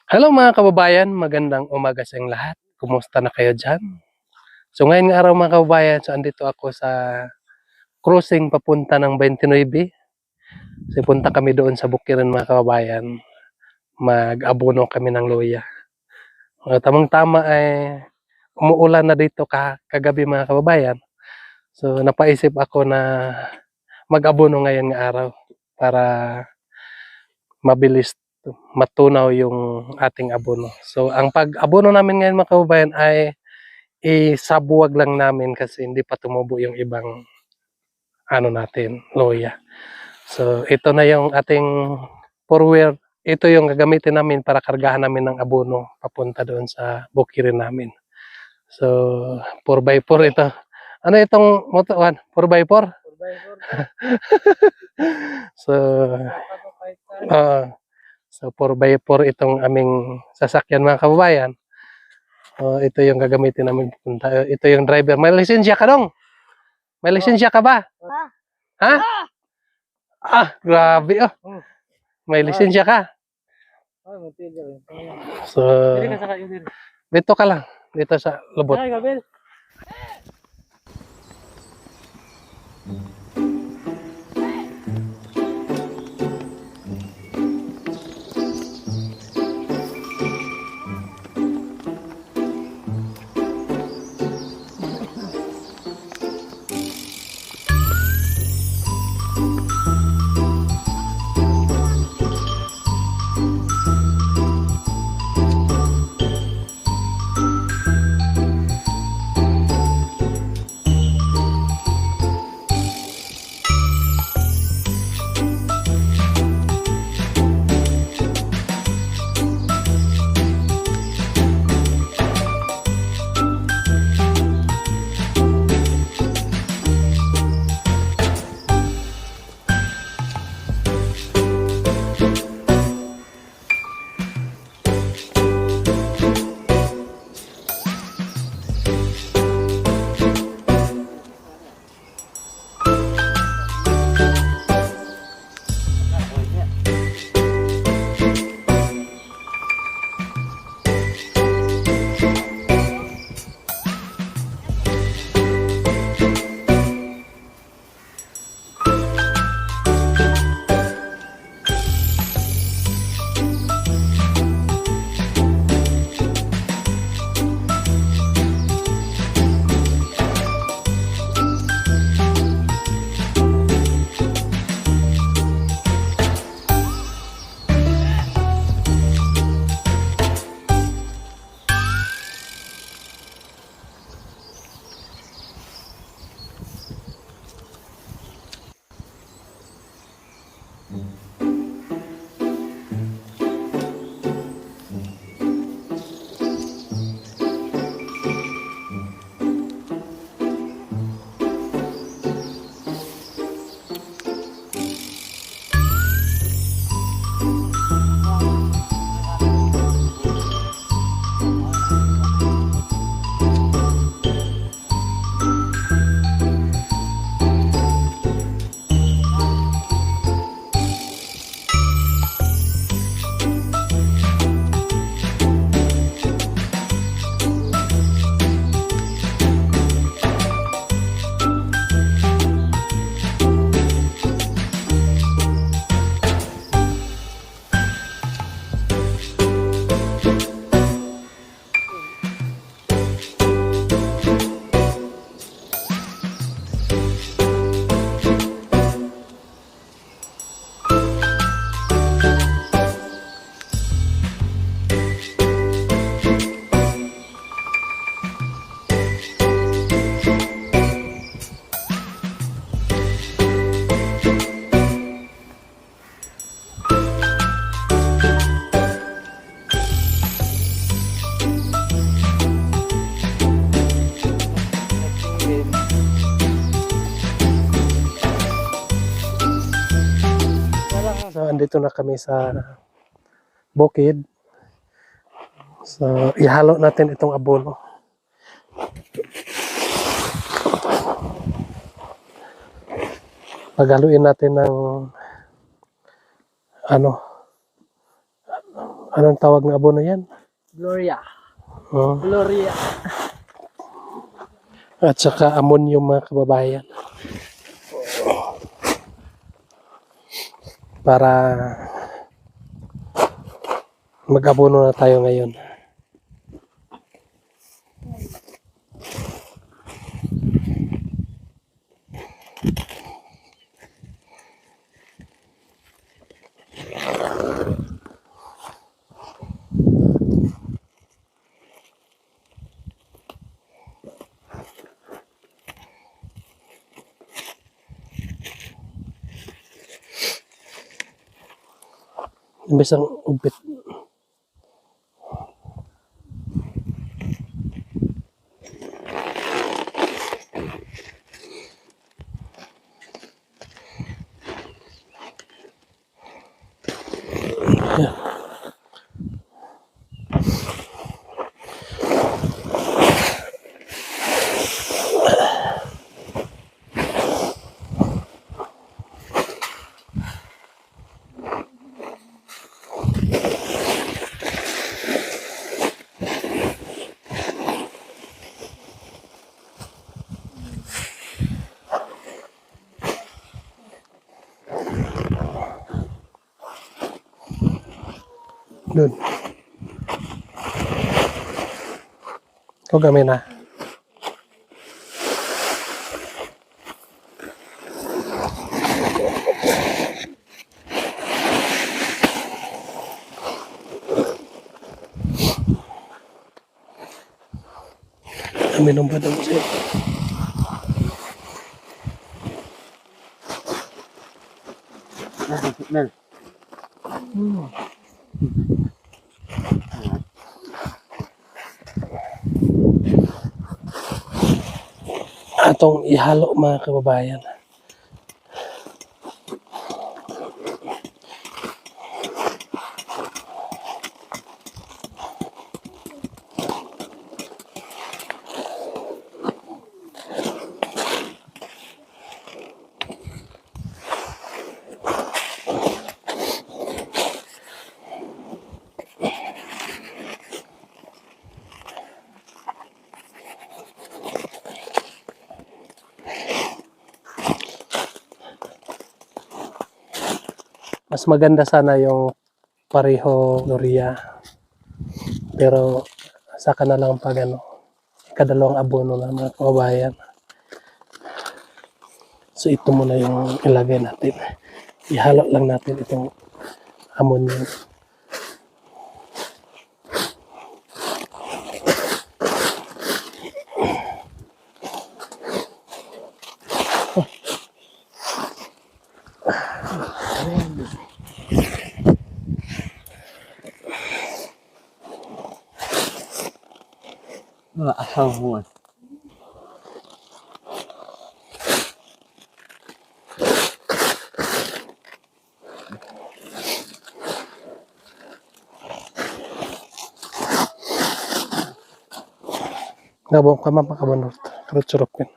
Hello mga kababayan, magandang umaga sa inyong lahat. Kumusta na kayo dyan? So ngayon nga araw mga kababayan, so andito ako sa cruising papunta ng 29. So punta kami doon sa Bukiran mga kababayan. Mag-abono kami ng luya. Tamang-tama ay umuulan na dito kagabi mga kababayan. So napaisip ako na mag-abono ngayon nga araw para mabilis matunaw yung ating abono. So ang pag-abono namin ngayon mga kababayan ay isabuwag lang namin kasi hindi pa tumubo yung ibang natin, loya. So ito na yung ating four-wheel. Ito yung gagamitin namin para kargahan namin ng abono papunta doon sa bukirin namin. So 4x4 ito. Ano itong motor? 4x4? 4x4. So so 4x4 itong aming sasakyan mga kababayan. Ito yung gagamitin namin pupunta. Ito yung driver. May lisensya ka dong? May lisensya ka ba? Ha? Grabe oh. May lisensya ka? So, dito ka lang. Dito sa lubot. So, andito na kami sa bukid. So, ihalo natin itong abono. Paghaluin natin ng Anong tawag ng abono yan? Gloria. Oh. Gloria. At saka ammonium mga kababayan. Para mag-abono na tayo ngayon. Imbes ang umpit. Yeah. Doon. Ikaw gamay na. Aminom ba daw siya? Mel. Atong ihalo mga kababayan. Mas maganda sana yung pareho Gloria. Pero saka na lang pag ano, kadalawang abono na mga kababayan. So ito muna yung ilagay natin. Ihalo lang natin itong ammonium. Asaw mo. Nabong ka mapakabanot. Karot-surop yun.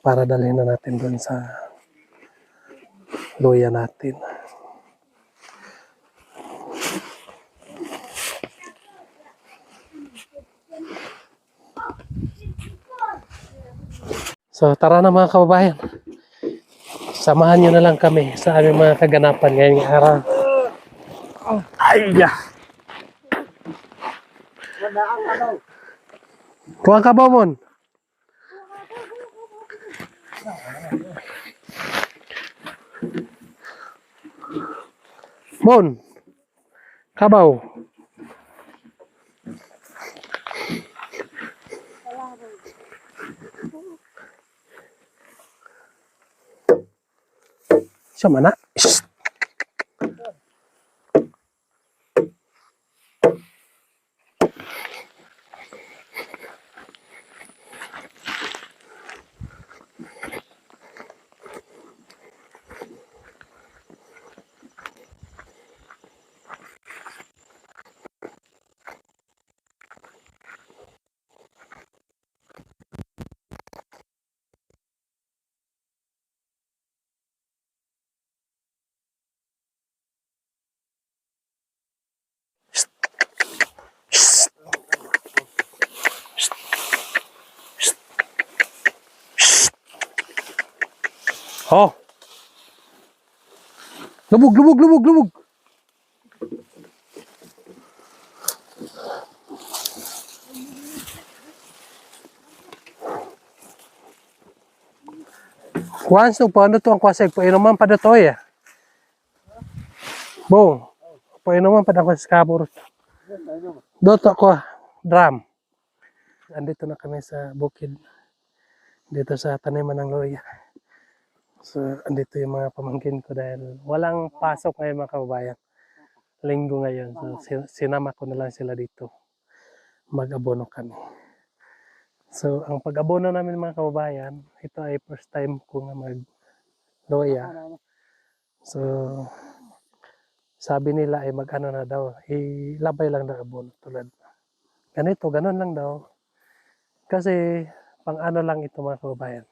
Para dalhin na natin doon sa luya natin. So tara na mga kababayan. Samahan nyo na lang kami sa aming mga kaganapan ngayong araw. Ay, yeah. Kuha ka ba, Mon? Mon, kabaw. Siya mana? Shhh. Oh. Lubog, lubog, lubog, lubog. Once paano to ang kwasig, painuman pa dito eh. Bong, painuman pa dito sa kabur. Doto ko, drum. Andito na kami sa bukid. Dito sa taniman ng loya. So, andito yung mga pamangkin ko dahil walang pasok ngayon mga kababayan. Linggo ngayon. So, sinama ko na lang sila dito. Mag-abono kami. So, ang pag-abono namin mga kababayan, ito ay first time ko nga mag-loya. So, sabi nila ay mag-ano na daw, ilabay lang na abono tulad. Ganito, ganun lang daw. Kasi, pang ano lang ito mga kababayan.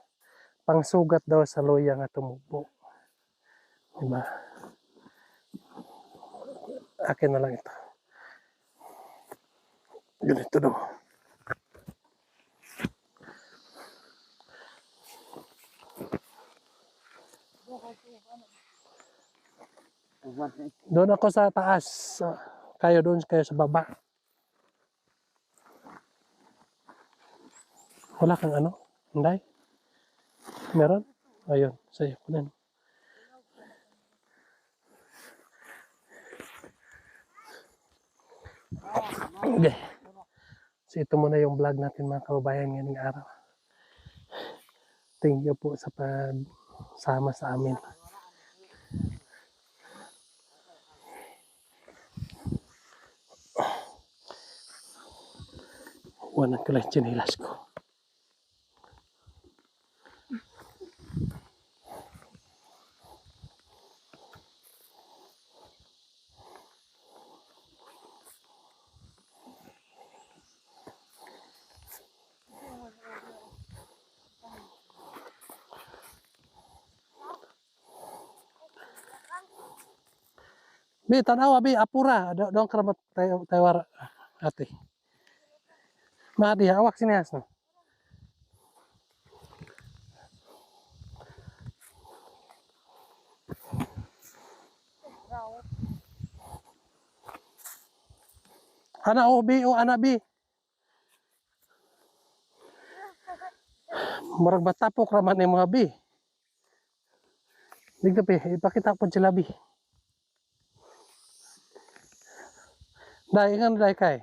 Pang sugat daw sa loya nga tumubo. Diba? Akin na lang ito. Ganito daw. Doon ako sa taas. Kayo doon, kayo sa baba. Wala kang ano? Hindi? Meron? Ayun, sa'yo ko din. Okay. So ito muna yung vlog natin mga kababayan ngayong araw. Thank you po sa pagsama sa amin. Wanan ko lang chinilas ko. Bi, tanawa, bi, apura. Doon karamat tayo, tayo ate. Maadi, awak sinihas no. Ana o bi, o ana bi. Murag batapok raman ni mga bi. Digda bi, ipakita po sila bi. Dahil nga dahil kay.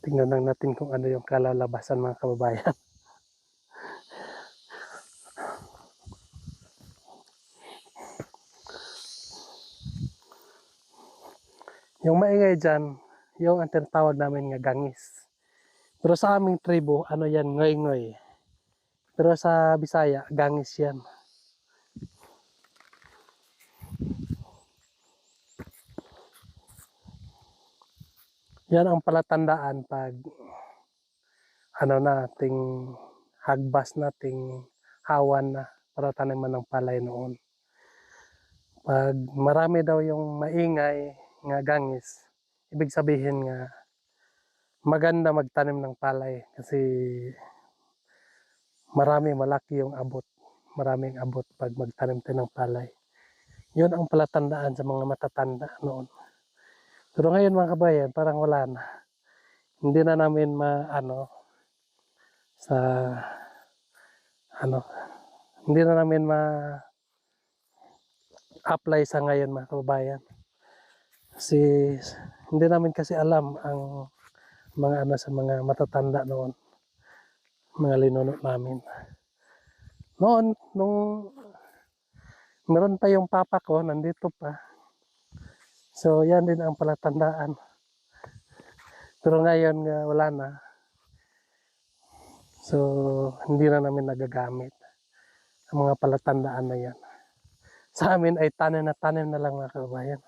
Tingnan lang natin kung ano yung kalalabasan mga kababayan. Yung maingay dyan, yung ang tinatawag namin nga gangis. Pero sa aming tribo, ano yan, ngoy-ngoy. Pero sa Bisaya, gangis yan. Yan ang palatandaan pag ano na, ting hagbas na, ting hawan na para taniman ng palay noon. Pag marami daw yung maingay nga gangis, ibig sabihin nga maganda magtanim ng palay kasi malaki yung abot. Maraming abot pag magtanim tayo ng palay. Yun ang palatandaan sa mga matatanda noon. Pero ngayon mga kabayan, parang wala na. Hindi na namin sa ano, hindi na namin ma-apply sa ngayon mga kabayan. Kasi hindi namin kasi alam ang mga sa mga matatanda noon, mga linunod namin. Noon, nung meron pa yung papa ko, nandito pa. So, yan din ang palatandaan. Pero ngayon, wala na. So, hindi na namin nagagamit ang mga palatandaan na yan. Sa amin ay tanim na lang mga kabayan.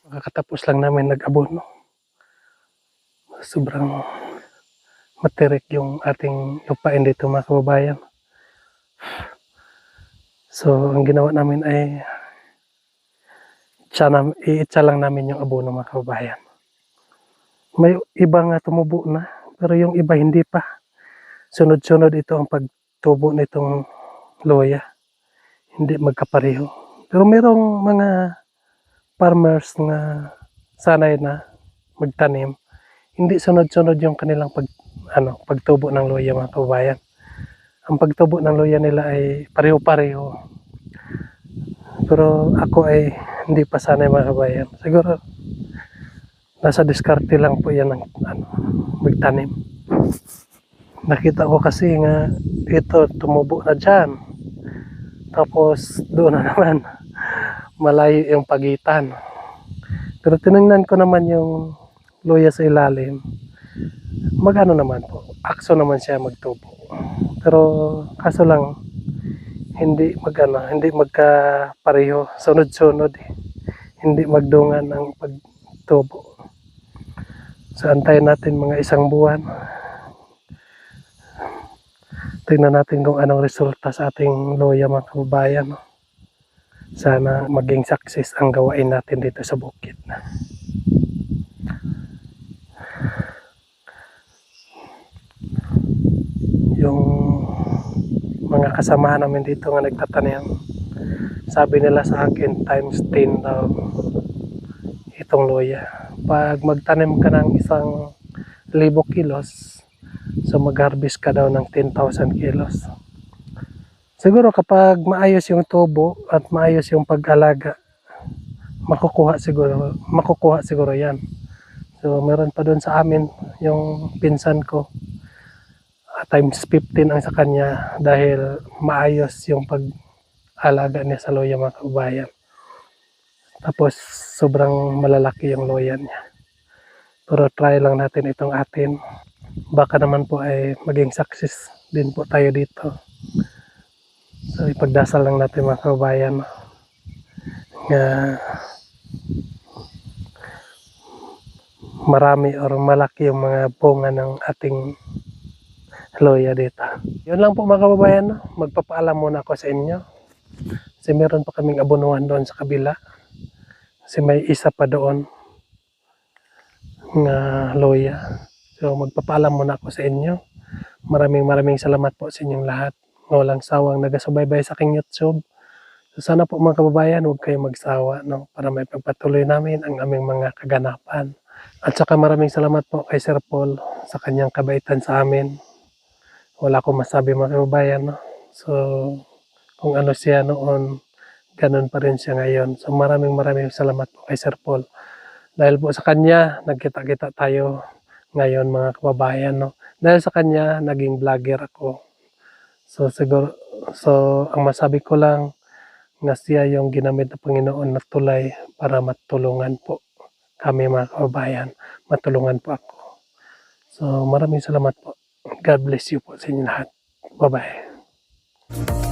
Makakatapos lang namin nag-abono. Sobrang matirik yung ating lupain dito mga kababayan. So, ang ginawa namin ay iitsa lang namin yung abono mga kababayan. May iba nga tumubo na, pero yung iba hindi pa. Sunod-sunod ito ang pagtubo nitong loya. Hindi magkapareho. Pero merong mga farmers na sanay na magtanim. Hindi sunod-sunod yung kanilang pagtubo ng loya mga kababayan. Ang pagtubo ng loya nila ay pareho-pareho. Pero ako ay hindi pa sanay mga kababayan. Siguro nasa diskarte lang po yan ng magtanim. Nakita ko kasi nga ito tumubo na dyan. Tapos doon na naman malayo yung pagitan. Pero tinignan ko naman yung loya sa ilalim. Magano naman po. Akso naman siya magtubo. Pero kaso lang hindi magkapareho, sunod-sunod eh. Hindi magdungan ang pagtubo. So antayin natin mga isang buwan. Tingnan natin kung anong resulta sa ating loya mga kababayan. Sana maging success ang gawain natin dito sa bukid. Yung mga kasama namin dito nga nagtatanim, sabi nila sa akin times 10 daw itong loya. Pag magtanim ka ng 1,000 kilos, so mag-harvest ka daw ng 10,000 kilos. Siguro kapag maayos yung tubo at maayos yung pag-alaga, makukuha siguro yan. So meron pa doon sa amin yung pinsan ko, times 15 ang sa kanya dahil maayos yung pag-alaga niya sa loya mga kabayan. Tapos sobrang malalaki yung loya niya. Pero try lang natin itong atin. Baka naman po ay maging success din po tayo dito. So ipagdasal lang natin mga kabayan nga marami or malaki yung mga bunga ng ating loya dito. Yun lang po mga kababayan, magpapaalam muna ako sa inyo. Kasi meron pa kaming abonuhan doon sa kabila. Kasi may isa pa doon nga loya. So magpapaalam muna ako sa inyo. Maraming salamat po sa inyong lahat. Walang sawang nagasubaybay sa aking YouTube. So sana po mga kababayan, huwag kayong magsawa para may pagpatuloy namin ang aming mga kaganapan. At saka maraming salamat po kay Sir Paul sa kanyang kabaitan sa amin. Wala akong masabi mga kababayan, no? So, kung ano siya noon, ganun pa rin siya ngayon. So, maraming salamat po kay Sir Paul. Dahil po sa kanya, nagkita-kita tayo ngayon mga kababayan, no? Dahil sa kanya, naging vlogger ako. So, siguro, ang masabi ko lang, na siya yung ginamit ng Panginoon na tulay para matulungan po kami mga kababayan. Matulungan po ako. So, maraming salamat po. God bless you po sa inyo lahat. Bye-bye.